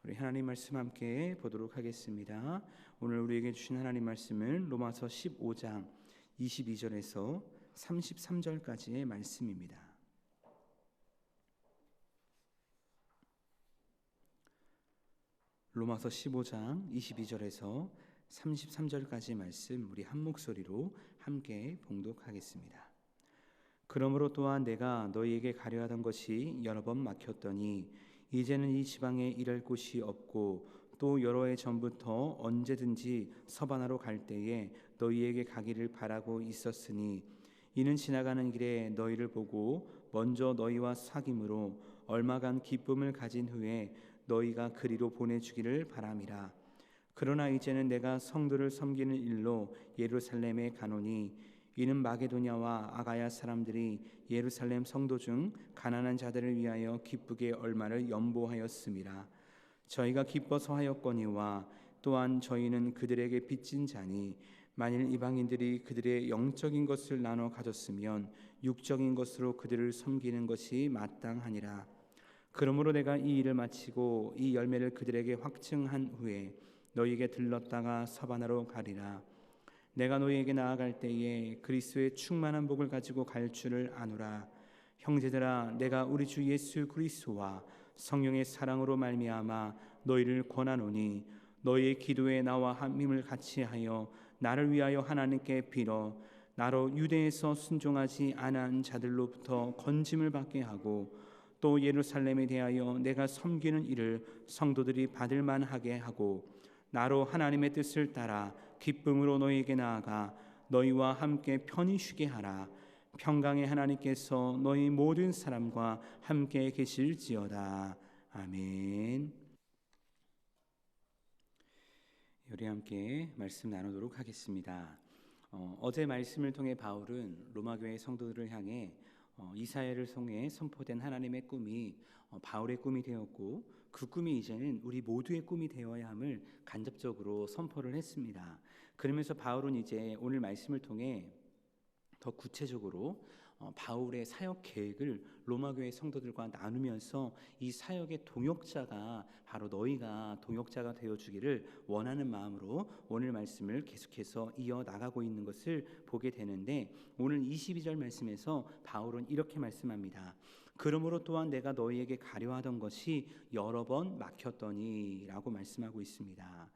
우리 하나님 말씀 함께 보도록 하겠습니다. 오늘 우리에게 주신 하나님 말씀은 로마서 15장 22절에서 33절까지의 말씀입니다. 로마서 15장 22절에서 33절까지 말씀 우리 한 목소리로 함께 봉독하겠습니다. 그러므로 또한 내가 너희에게 가려 하던 것이 여러 번 막혔더니 이제는 이 지방에 일할 곳이 없고 또 여러 해 전부터 언제든지 서바나로 갈 때에 너희에게 가기를 바라고 있었으니 이는 지나가는 길에 너희를 보고 먼저 너희와 사귐으로 얼마간 기쁨을 가진 후에 너희가 그리로 보내주기를 바람이라. 그러나 이제는 내가 성도를 섬기는 일로 예루살렘에 가노니 이는 마게도냐와 아가야 사람들이 예루살렘 성도 중 가난한 자들을 위하여 기쁘게 얼마를 연보하였음이라. 저희가 기뻐서 하였거니와 또한 저희는 그들에게 빚진 자니 만일 이방인들이 그들의 영적인 것을 나눠 가졌으면 육적인 것으로 그들을 섬기는 것이 마땅하니라. 그러므로 내가 이 일을 마치고 이 열매를 그들에게 확증한 후에 너희에게 들렀다가 서바나로 가리라. 내가 너희에게 나아갈 때에 그리스도의 충만한 복을 가지고 갈 줄을 아노라. 형제들아, 내가 우리 주 예수 그리스도와 성령의 사랑으로 말미암아 너희를 권하노니 너희의 기도에 나와 함임을 같이 하여 나를 위하여 하나님께 빌어 나로 유대에서 순종하지 않은 자들로부터 건짐을 받게 하고 또 예루살렘에 대하여 내가 섬기는 일을 성도들이 받을 만하게 하고 나로 하나님의 뜻을 따라 기쁨으로 너희에게 나아가 너희와 함께 편히 쉬게 하라. 평강의 하나님께서 너희 모든 사람과 함께 계실지어다. 아멘. 우리 함께 말씀 나누도록 하겠습니다. 어제 말씀을 통해 바울은 로마교회 성도들을 향해 이사야를 통해 선포된 하나님의 꿈이 바울의 꿈이 되었고 그 꿈이 이제는 우리 모두의 꿈이 되어야 함을 간접적으로 선포를 했습니다. 그러면서 바울은 이제 오늘 말씀을 통해 더 구체적으로 바울의 사역 계획을 로마교회 성도들과 나누면서 이 사역의 동역자가 바로 너희가 동역자가 되어주기를 원하는 마음으로 오늘 말씀을 계속해서 이어나가고 있는 것을 보게 되는데 오늘 22절 말씀에서 바울은 이렇게 말씀합니다. 그러므로 또한 내가 너희에게 가려하던 것이 여러 번 막혔더니 라고 말씀하고 있습니다.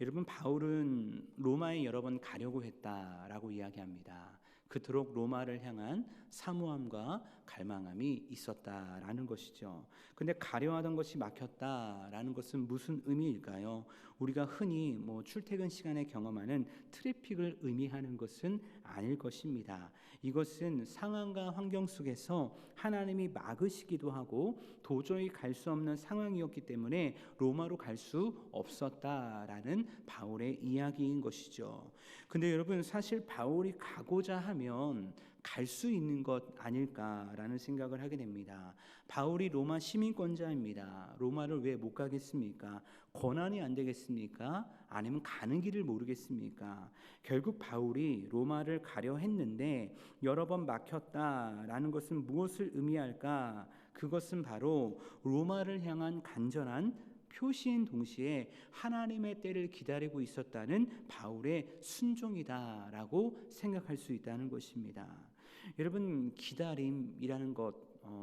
여러분, 바울은 로마에 여러 번 가려고 했다라고 이야기합니다. 그토록 로마를 향한 사모함과 갈망함이 있었다라는 것이죠. 근데 가려하던 것이 막혔다라는 것은 무슨 의미일까요? 우리가 흔히 출퇴근 시간에 경험하는 트래픽을 의미하는 것은 아닐 것입니다. 이것은 상황과 환경 속에서 하나님이 막으시기도 하고 도저히 갈 수 없는 상황이었기 때문에 로마로 갈 수 없었다라는 바울의 이야기인 것이죠. 근데 여러분, 사실 바울이 가고자 하면 갈 수 있는 것 아닐까라는 생각을 하게 됩니다. 바울이 로마 시민권자입니다. 로마를 왜 못 가겠습니까? 권한이 안 되겠습니까? 아니면 가는 길을 모르겠습니까? 결국 바울이 로마를 가려 했는데 여러 번 막혔다라는 것은 무엇을 의미할까? 그것은 바로 로마를 향한 간절한 표시인 동시에 하나님의 때를 기다리고 있었다는 바울의 순종이다라고 생각할 수 있다는 것입니다. 여러분, 기다림이라는 것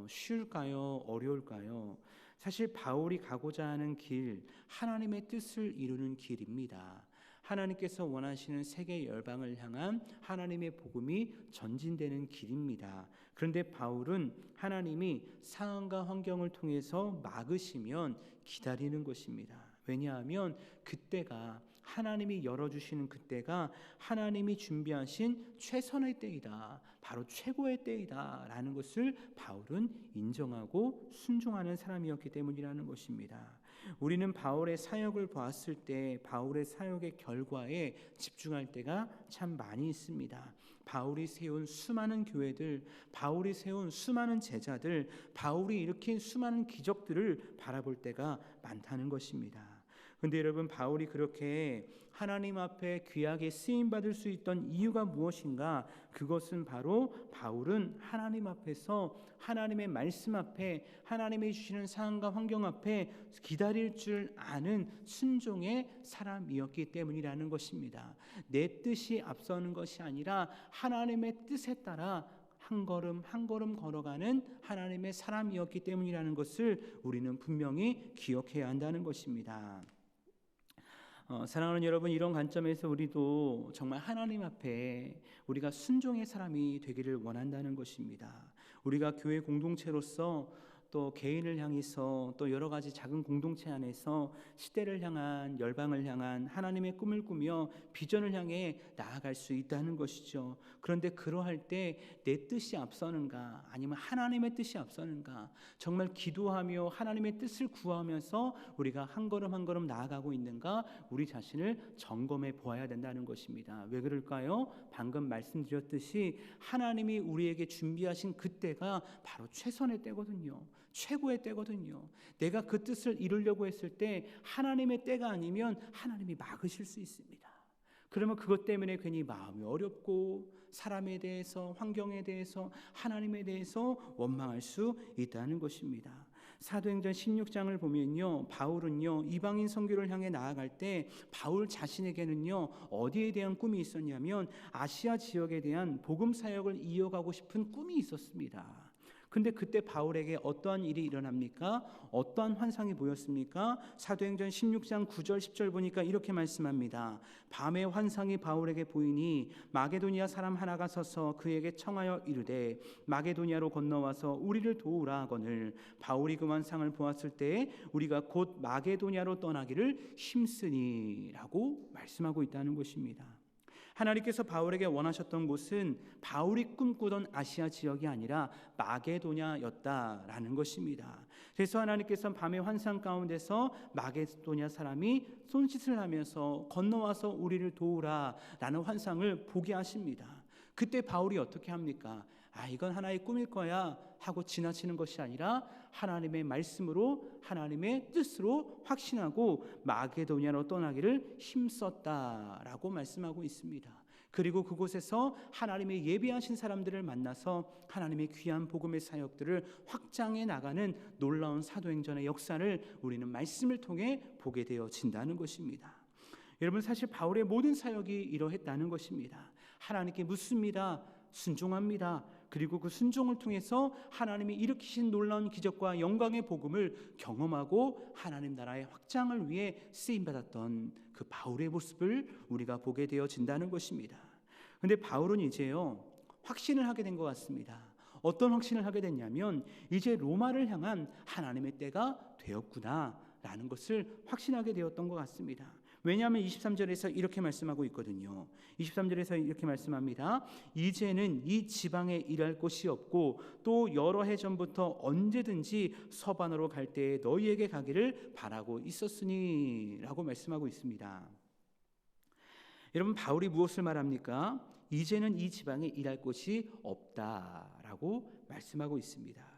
쉬울까요? 어려울까요? 사실 바울이 가고자 하는 길, 하나님의 뜻을 이루는 길입니다. 하나님께서 원하시는 세계 열방을 향한 하나님의 복음이 전진되는 길입니다. 그런데 바울은 하나님이 상황과 환경을 통해서 막으시면 기다리는 것입니다. 왜냐하면 그때가 하나님이 열어주시는 그때가 하나님이 준비하신 최선의 때이다, 바로 최고의 때이다 라는 것을 바울은 인정하고 순종하는 사람이었기 때문이라는 것입니다. 우리는 바울의 사역을 보았을 때 바울의 사역의 결과에 집중할 때가 참 많이 있습니다. 바울이 세운 수많은 교회들, 바울이 세운 수많은 제자들, 바울이 일으킨 수많은 기적들을 바라볼 때가 많다는 것입니다. 근데 여러분, 바울이 그렇게 하나님 앞에 귀하게 쓰임받을 수 있던 이유가 무엇인가? 그것은 바로 바울은 하나님 앞에서 하나님의 말씀 앞에 하나님이 주시는 상황과 환경 앞에 기다릴 줄 아는 순종의 사람이었기 때문이라는 것입니다. 내 뜻이 앞서는 것이 아니라 하나님의 뜻에 따라 한 걸음 한 걸음 걸어가는 하나님의 사람이었기 때문이라는 것을 우리는 분명히 기억해야 한다는 것입니다. 사랑하는 여러분, 이런 관점에서 우리도 정말 하나님 앞에 우리가 순종의 사람이 되기를 원한다는 것입니다. 우리가 교회 공동체로서 또 개인을 향해서 또 여러 가지 작은 공동체 안에서 시대를 향한, 열방을 향한 하나님의 꿈을 꾸며 비전을 향해 나아갈 수 있다는 것이죠. 그런데 그러할 때 내 뜻이 앞서는가, 아니면 하나님의 뜻이 앞서는가, 정말 기도하며 하나님의 뜻을 구하면서 우리가 한 걸음 한 걸음 나아가고 있는가, 우리 자신을 점검해 보아야 된다는 것입니다. 왜 그럴까요? 방금 말씀드렸듯이 하나님이 우리에게 준비하신 그때가 바로 최선의 때거든요. 최고의 때거든요. 내가 그 뜻을 이루려고 했을 때 하나님의 때가 아니면 하나님이 막으실 수 있습니다. 그러면 그것 때문에 괜히 마음이 어렵고 사람에 대해서, 환경에 대해서, 하나님에 대해서 원망할 수 있다는 것입니다. 사도행전 16장을 보면요, 바울은요 이방인 선교를 향해 나아갈 때 바울 자신에게는요 어디에 대한 꿈이 있었냐면 아시아 지역에 대한 복음 사역을 이어가고 싶은 꿈이 있었습니다. 근데 그때 바울에게 어떠한 일이 일어납니까? 어떠한 환상이 보였습니까? 사도행전 16장 9절 10절 보니까 이렇게 말씀합니다. 밤에 환상이 바울에게 보이니 마게도니아 사람 하나가 서서 그에게 청하여 이르되 마게도니아로 건너와서 우리를 도우라 하거늘 바울이 그 환상을 보았을 때 우리가 곧 마게도니아로 떠나기를 힘쓰니라고 말씀하고 있다는 것입니다. 하나님께서 바울에게 원하셨던 곳은 바울이 꿈꾸던 아시아 지역이 아니라 마게도냐였다라는 것입니다. 그래서 하나님께서 밤의 환상 가운데서 마게도냐 사람이 손짓을 하면서 건너와서 우리를 도우라라는 환상을 보게 하십니다. 그때 바울이 어떻게 합니까? 이건 하나의 꿈일 거야 하고 지나치는 것이 아니라 하나님의 말씀으로, 하나님의 뜻으로 확신하고 마게도냐로 떠나기를 힘썼다라고 말씀하고 있습니다. 그리고 그곳에서 하나님의 예비하신 사람들을 만나서 하나님의 귀한 복음의 사역들을 확장해 나가는 놀라운 사도행전의 역사를 우리는 말씀을 통해 보게 되어진다는 것입니다. 여러분, 사실 바울의 모든 사역이 이러했다는 것입니다. 하나님께 묻습니다. 순종합니다. 그리고 그 순종을 통해서 하나님이 일으키신 놀라운 기적과 영광의 복음을 경험하고 하나님 나라의 확장을 위해 쓰임받았던 그 바울의 모습을 우리가 보게 되어진다는 것입니다. 그런데 바울은 이제요 확신을 하게 된 것 같습니다. 어떤 확신을 하게 됐냐면 이제 로마를 향한 하나님의 때가 되었구나 라는 것을 확신하게 되었던 것 같습니다. 왜냐하면 23절에서 이렇게 말씀하고 있거든요. 23절에서 이렇게 말씀합니다. 이제는 이 지방에 일할 곳이 없고 또 여러 해 전부터 언제든지 서반으로 갈 때에 너희에게 가기를 바라고 있었으니 라고 말씀하고 있습니다. 여러분, 바울이 무엇을 말합니까? 이제는 이 지방에 일할 곳이 없다라고 말씀하고 있습니다.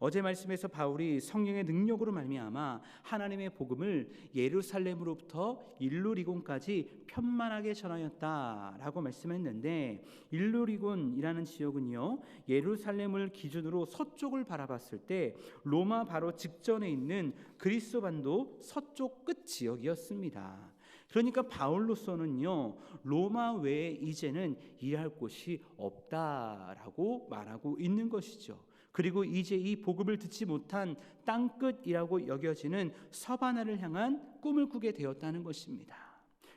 어제 말씀에서 바울이 성령의 능력으로 말미암아 하나님의 복음을 예루살렘으로부터 일루리곤까지 편만하게 전하였다라고 말씀했는데, 일루리곤이라는 지역은요 예루살렘을 기준으로 서쪽을 바라봤을 때 로마 바로 직전에 있는 그리스 반도 서쪽 끝 지역이었습니다. 그러니까 바울로서는요 로마 외에 이제는 일할 곳이 없다라고 말하고 있는 것이죠. 그리고 이제 이 복음을 듣지 못한 땅끝이라고 여겨지는 서바나를 향한 꿈을 꾸게 되었다는 것입니다.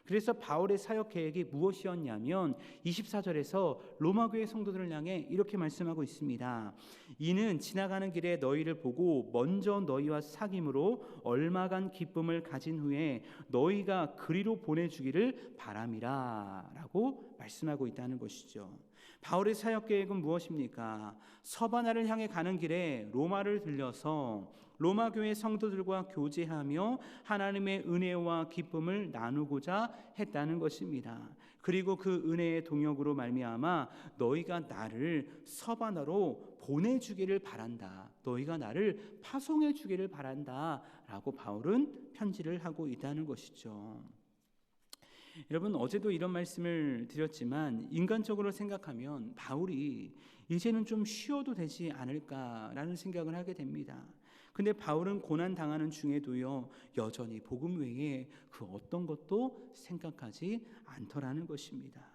그래서 바울의 사역 계획이 무엇이었냐면 24절에서 로마교회 성도들을 향해 이렇게 말씀하고 있습니다. 이는 지나가는 길에 너희를 보고 먼저 너희와 사귐으로 얼마간 기쁨을 가진 후에 너희가 그리로 보내주기를 바람이라 라고 말씀하고 있다는 것이죠. 바울의 사역 계획은 무엇입니까? 서바나를 향해 가는 길에 로마를 들려서 로마 교회 성도들과 교제하며 하나님의 은혜와 기쁨을 나누고자 했다는 것입니다. 그리고 그 은혜의 동역으로 말미암아 너희가 나를 서바나로 보내주기를 바란다. 너희가 나를 파송해 주기를 바란다 라고 바울은 편지를 하고 있다는 것이죠. 여러분, 어제도 이런 말씀을 드렸지만 인간적으로 생각하면 바울이 이제는 좀 쉬어도 되지 않을까라는 생각을 하게 됩니다. 근데 바울은 고난 당하는 중에도요 여전히 복음 외에 그 어떤 것도 생각하지 않더라는 것입니다.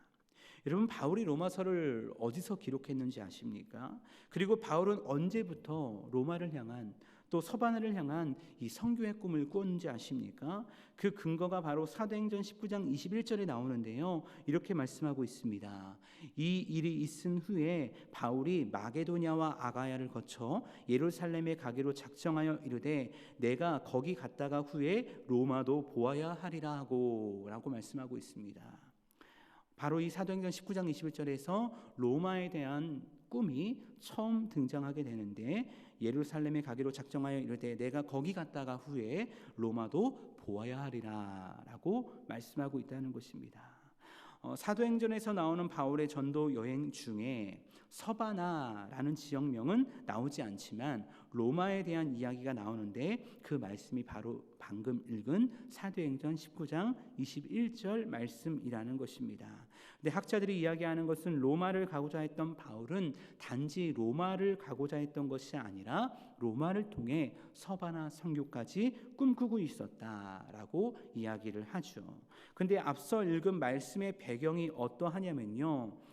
여러분, 바울이 로마서를 어디서 기록했는지 아십니까? 그리고 바울은 언제부터 로마를 향한 또 서바나를 향한 이 선교의 꿈을 꾸었는지 아십니까? 그 근거가 바로 사도행전 19장 21절에 나오는데요. 이렇게 말씀하고 있습니다. 이 일이 있은 후에 바울이 마게도냐와 아가야를 거쳐 예루살렘에 가기로 작정하여 이르되 내가 거기 갔다가 후에 로마도 보아야 하리라 라고 말씀하고 있습니다. 바로 이 사도행전 19장 21절에서 로마에 대한 꿈이 처음 등장하게 되는데 예루살렘에 가기로 작정하여 이르되 내가 거기 갔다가 후에 로마도 보아야 하리라 라고 말씀하고 있다는 것입니다. 사도행전에서 나오는 바울의 전도 여행 중에 서바나라는 지역명은 나오지 않지만 로마에 대한 이야기가 나오는데 그 말씀이 바로 방금 읽은 사도행전 19장 21절 말씀이라는 것입니다. 근데 학자들이 이야기하는 것은 로마를 가고자 했던 바울은 단지 로마를 가고자 했던 것이 아니라 로마를 통해 서바나 선교까지 꿈꾸고 있었다라고 이야기를 하죠. 근데 앞서 읽은 말씀의 배경이 어떠하냐면요,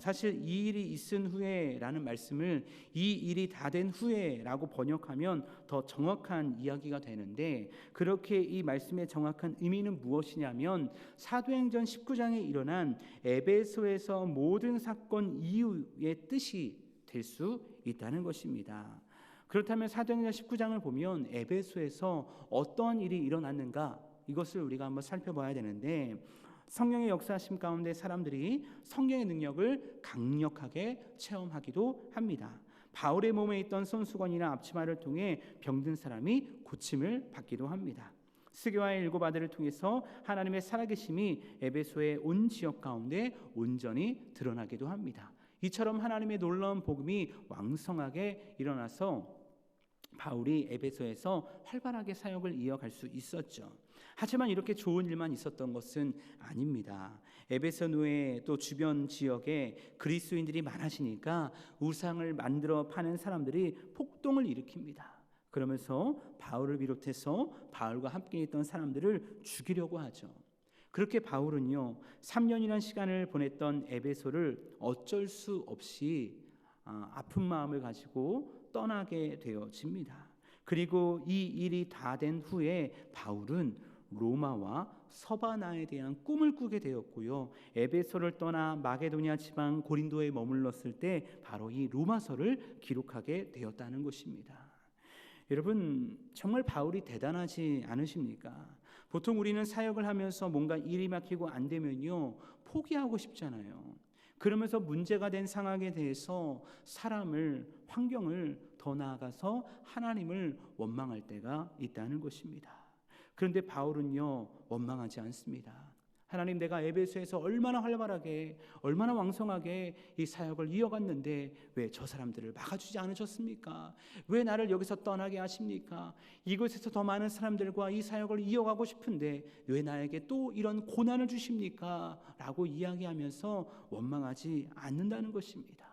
사실 이 일이 있은 후에라는 말씀을 이 일이 다 된 후에라고 번역하면 더 정확한 이야기가 되는데, 그렇게 이 말씀의 정확한 의미는 무엇이냐면 사도행전 19장에 일어난 에베소에서 모든 사건 이후의 뜻이 될 수 있다는 것입니다. 그렇다면 사도행전 19장을 보면 에베소에서 어떤 일이 일어났는가, 이것을 우리가 한번 살펴봐야 되는데, 성령의 역사하심 가운데 사람들이 성령의 능력을 강력하게 체험하기도 합니다. 바울의 몸에 있던 손수건이나 앞치마를 통해 병든 사람이 고침을 받기도 합니다. 스게와의 7 아들을 통해서 하나님의 살아계심이 에베소의 온 지역 가운데 온전히 드러나기도 합니다. 이처럼 하나님의 놀라운 복음이 왕성하게 일어나서 바울이 에베소에서 활발하게 사역을 이어갈 수 있었죠. 하지만 이렇게 좋은 일만 있었던 것은 아닙니다. 에베소 노예 또 주변 지역에 그리스도인들이 많아지니까 우상을 만들어 파는 사람들이 폭동을 일으킵니다. 그러면서 바울을 비롯해서 바울과 함께 있던 사람들을 죽이려고 하죠. 그렇게 바울은요 3년이라는 시간을 보냈던 에베소를 어쩔 수 없이 아픈 마음을 가지고 떠나게 되어집니다. 그리고 이 일이 다 된 후에 바울은 로마와 서바나에 대한 꿈을 꾸게 되었고요, 에베소를 떠나 마게도냐 지방 고린도에 머물렀을 때 바로 이 로마서를 기록하게 되었다는 것입니다. 여러분, 정말 바울이 대단하지 않으십니까? 보통 우리는 사역을 하면서 뭔가 일이 막히고 안 되면요 포기하고 싶잖아요. 그러면서 문제가 된 상황에 대해서 사람을, 환경을 더 나아가서 하나님을 원망할 때가 있다는 것입니다. 그런데 바울은요 원망하지 않습니다. 하나님, 내가 에베소에서 얼마나 활발하게 얼마나 왕성하게 이 사역을 이어갔는데 왜 저 사람들을 막아주지 않으셨습니까? 왜 나를 여기서 떠나게 하십니까? 이곳에서 더 많은 사람들과 이 사역을 이어가고 싶은데 왜 나에게 또 이런 고난을 주십니까? 라고 이야기하면서 원망하지 않는다는 것입니다.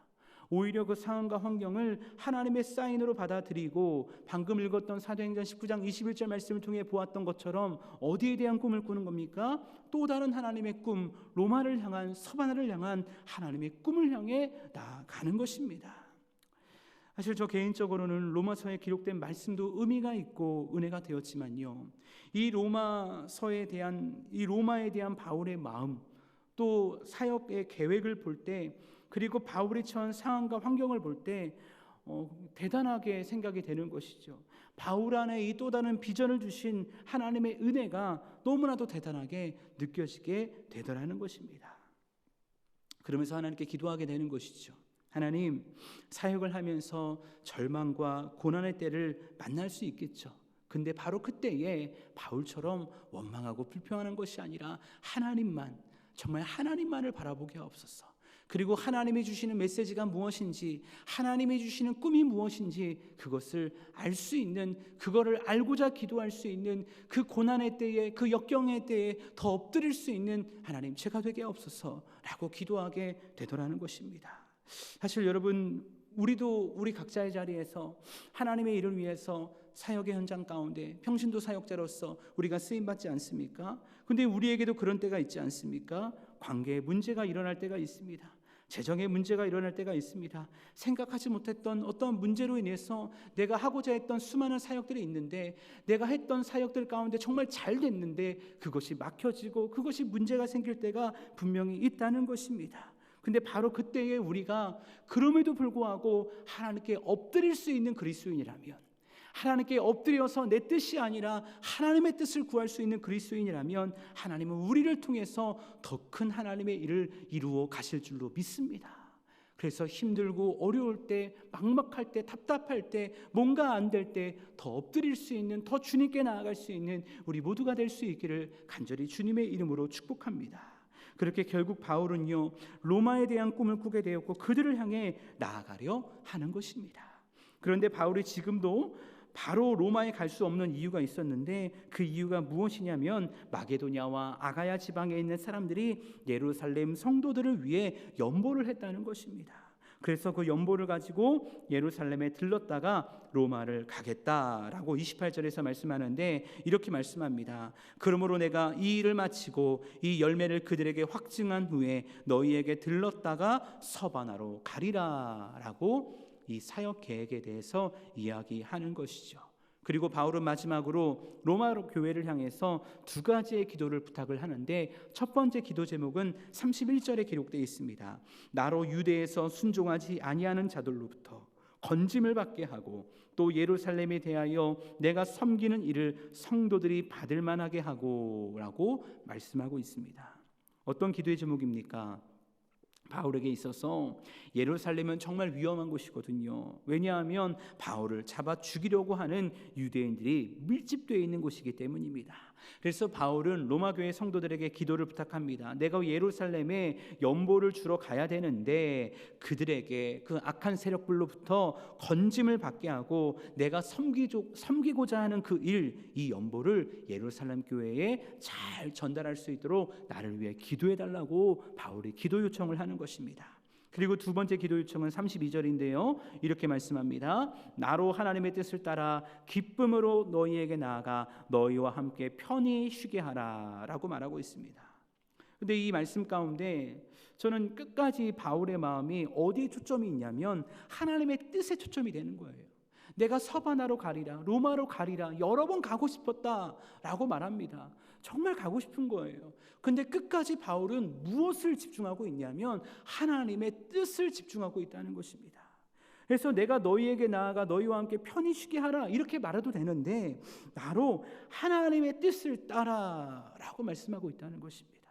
오히려 그 상황과 환경을 하나님의 사인으로 받아들이고 방금 읽었던 사도행전 19장 21절 말씀을 통해 보았던 것처럼 어디에 대한 꿈을 꾸는 겁니까? 또 다른 하나님의 꿈, 로마를 향한, 서바나를 향한 하나님의 꿈을 향해 나아가는 것입니다. 사실 저 개인적으로는 로마서에 기록된 말씀도 의미가 있고 은혜가 되었지만요, 이 로마서에 대한, 이 로마에 대한 바울의 마음, 또 사역의 계획을 볼 때, 그리고 바울이 처한 상황과 환경을 볼 때 대단하게 생각이 되는 것이죠. 바울 안에 이 또 다른 비전을 주신 하나님의 은혜가 너무나도 대단하게 느껴지게 되더라는 것입니다. 그러면서 하나님께 기도하게 되는 것이죠. 하나님, 사역을 하면서 절망과 고난의 때를 만날 수 있겠죠. 근데 바로 그때에 바울처럼 원망하고 불평하는 것이 아니라 하나님만, 정말 하나님만을 바라보게 하옵소서. 그리고 하나님이 주시는 메시지가 무엇인지, 하나님이 주시는 꿈이 무엇인지 그것을 알 수 있는, 그거를 알고자 기도할 수 있는, 그 고난의 때에, 그 역경의 때에 더 엎드릴 수 있는 하나님 제가 되게 하옵소서라고 기도하게 되더라는 것입니다. 사실 여러분, 우리도 우리 각자의 자리에서 하나님의 일을 위해서 사역의 현장 가운데 평신도 사역자로서 우리가 쓰임받지 않습니까? 근데 우리에게도 그런 때가 있지 않습니까? 관계에 문제가 일어날 때가 있습니다. 재정에 문제가 일어날 때가 있습니다. 생각하지 못했던 어떤 문제로 인해서 내가 하고자 했던 수많은 사역들이 있는데, 내가 했던 사역들 가운데 정말 잘 됐는데 그것이 막혀지고 그것이 문제가 생길 때가 분명히 있다는 것입니다. 근데 바로 그때에 우리가 그럼에도 불구하고 하나님께 엎드릴 수 있는 그리스도인이라면, 하나님께 엎드려서 내 뜻이 아니라 하나님의 뜻을 구할 수 있는 그리스도인이라면 하나님은 우리를 통해서 더 큰 하나님의 일을 이루어 가실 줄로 믿습니다. 그래서 힘들고 어려울 때, 막막할 때, 답답할 때, 뭔가 안 될 때 더 엎드릴 수 있는, 더 주님께 나아갈 수 있는 우리 모두가 될 수 있기를 간절히 주님의 이름으로 축복합니다. 그렇게 결국 바울은요, 로마에 대한 꿈을 꾸게 되었고 그들을 향해 나아가려 하는 것입니다. 그런데 바울이 지금도 바로 로마에 갈 수 없는 이유가 있었는데, 그 이유가 무엇이냐면 마게도냐와 아가야 지방에 있는 사람들이 예루살렘 성도들을 위해 연보를 했다는 것입니다. 그래서 그 연보를 가지고 예루살렘에 들렀다가 로마를 가겠다라고 28절에서 말씀하는데, 이렇게 말씀합니다. 그러므로 내가 이 일을 마치고 이 열매를 그들에게 확증한 후에 너희에게 들렀다가 서바나로 가리라 라고 이 사역 계획에 대해서 이야기하는 것이죠. 그리고 바울은 마지막으로 로마 교회를 향해서 두 가지의 기도를 부탁을 하는데, 첫 번째 기도 제목은 31절에 기록되어 있습니다. 나로 유대에서 순종하지 아니하는 자들로부터 건짐을 받게 하고 또 예루살렘에 대하여 내가 섬기는 일을 성도들이 받을 만하게 하고 라고 말씀하고 있습니다. 어떤 기도의 제목입니까? 바울에게 있어서 예루살렘은 정말 위험한 곳이거든요. 왜냐하면 바울을 잡아 죽이려고 하는 유대인들이 밀집되어 있는 곳이기 때문입니다. 그래서 바울은 로마 교회 성도들에게 기도를 부탁합니다. 내가 예루살렘에 연보를 주러 가야 되는데 그들에게, 그 악한 세력들로부터 건짐을 받게 하고 내가 섬기고자 하는 그 일, 이 연보를 예루살렘 교회에 잘 전달할 수 있도록 나를 위해 기도해 달라고 바울이 기도 요청을 하는 것입니다. 그리고 두 번째 기도 요청은 32절인데요. 이렇게 말씀합니다. 나로 하나님의 뜻을 따라 기쁨으로 너희에게 나아가 너희와 함께 편히 쉬게 하라 라고 말하고 있습니다. 그런데 이 말씀 가운데 저는 끝까지 바울의 마음이 어디에 초점이 있냐면 하나님의 뜻에 초점이 되는 거예요. 내가 서바나로 가리라, 로마로 가리라, 여러 번 가고 싶었다라고 말합니다. 정말 가고 싶은 거예요. 근데 끝까지 바울은 무엇을 집중하고 있냐면 하나님의 뜻을 집중하고 있다는 것입니다. 그래서 내가 너희에게 나아가 너희와 함께 편히 쉬게 하라 이렇게 말해도 되는데, 나로 하나님의 뜻을 따라라고 말씀하고 있다는 것입니다.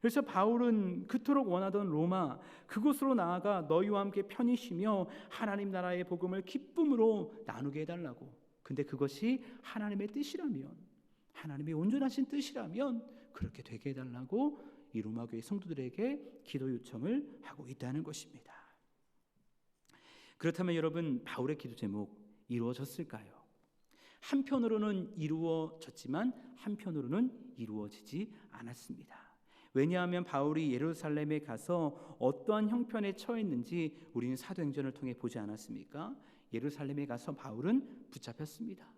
그래서 바울은 그토록 원하던 로마, 그곳으로 나아가 너희와 함께 편히 쉬며 하나님 나라의 복음을 기쁨으로 나누게 해달라고. 근데 그것이 하나님의 뜻이라면, 하나님의 온전하신 뜻이라면 그렇게 되게 해달라고 이 로마 교회 성도들에게 기도 요청을 하고 있다는 것입니다. 그렇다면 여러분, 바울의 기도 제목 이루어졌을까요? 한편으로는 이루어졌지만 한편으로는 이루어지지 않았습니다. 왜냐하면 바울이 예루살렘에 가서 어떠한 형편에 처했는지 우리는 사도행전을 통해 보지 않았습니까? 예루살렘에 가서 바울은 붙잡혔습니다.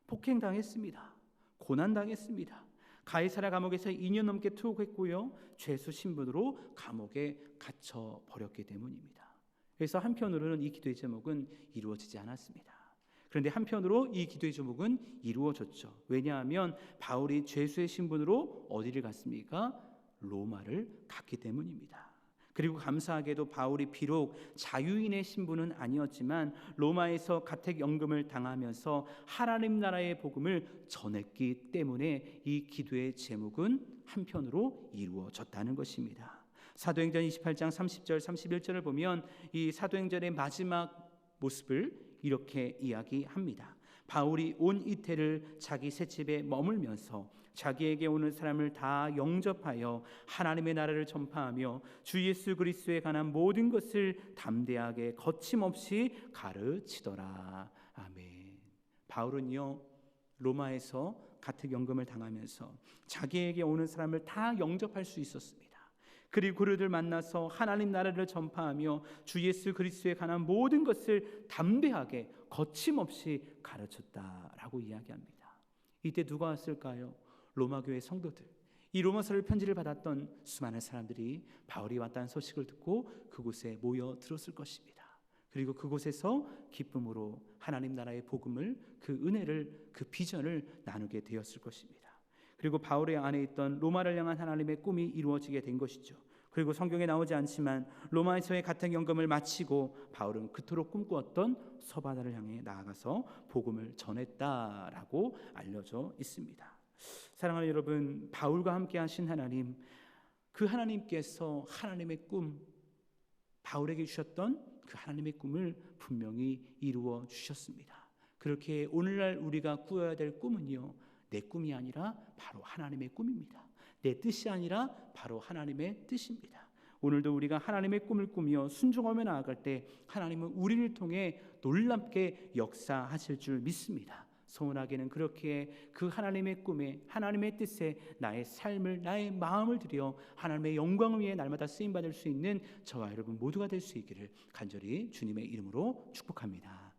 폭행당했습니다. 고난당했습니다. 가이사랴 감옥에서 2년 넘게 투옥했고요, 죄수 신분으로 감옥에 갇혀 버렸기 때문입니다. 그래서 한편으로는 이 기도의 제목은 이루어지지 않았습니다. 그런데 한편으로 이 기도의 제목은 이루어졌죠. 왜냐하면 바울이 죄수의 신분으로 어디를 갔습니까? 로마를 갔기 때문입니다. 그리고 감사하게도 바울이 비록 자유인의 신분은 아니었지만 로마에서 가택연금을 당하면서 하나님 나라의 복음을 전했기 때문에 이 기도의 제목은 한편으로 이루어졌다는 것입니다. 사도행전 28장 30절 31절을 보면 이 사도행전의 마지막 모습을 이렇게 이야기합니다. 바울이 온 이태를 자기 셋집에 머물면서 자기에게 오는 사람을 다 영접하여 하나님의 나라를 전파하며 주 예수 그리스도에 관한 모든 것을 담대하게 거침없이 가르치더라. 아멘. 바울은요, 로마에서 가택연금을 당하면서 자기에게 오는 사람을 다 영접할 수 있었습니다. 그리고 그들을 만나서 하나님 나라를 전파하며 주 예수 그리스도에 관한 모든 것을 담대하게 거침없이 가르쳤다라고 이야기합니다. 이때 누가 왔을까요? 로마 교회 성도들. 이 로마서를 편지를 받았던 수많은 사람들이 바울이 왔다는 소식을 듣고 그곳에 모여 들었을 것입니다. 그리고 그곳에서 기쁨으로 하나님 나라의 복음을, 그 은혜를, 그 비전을 나누게 되었을 것입니다. 그리고 바울의 안에 있던 로마를 향한 하나님의 꿈이 이루어지게 된 것이죠. 그리고 성경에 나오지 않지만 로마에서의 가택연금을 마치고 바울은 그토록 꿈꾸었던 서바다를 향해 나아가서 복음을 전했다라고 알려져 있습니다. 사랑하는 여러분, 바울과 함께 하신 하나님, 그 하나님께서 하나님의 꿈, 바울에게 주셨던 그 하나님의 꿈을 분명히 이루어 주셨습니다. 그렇게 오늘날 우리가 꾸어야 될 꿈은요, 내 꿈이 아니라 바로 하나님의 꿈입니다. 내 뜻이 아니라 바로 하나님의 뜻입니다. 오늘도 우리가 하나님의 꿈을 꾸며 순종하며 나아갈 때 하나님은 우리를 통해 놀랍게 역사하실 줄 믿습니다. 소원하게는 그렇게 그 하나님의 꿈에, 하나님의 뜻에 나의 삶을, 나의 마음을 들여 하나님의 영광을 위해 날마다 쓰임받을 수 있는 저와 여러분 모두가 될 수 있기를 간절히 주님의 이름으로 축복합니다.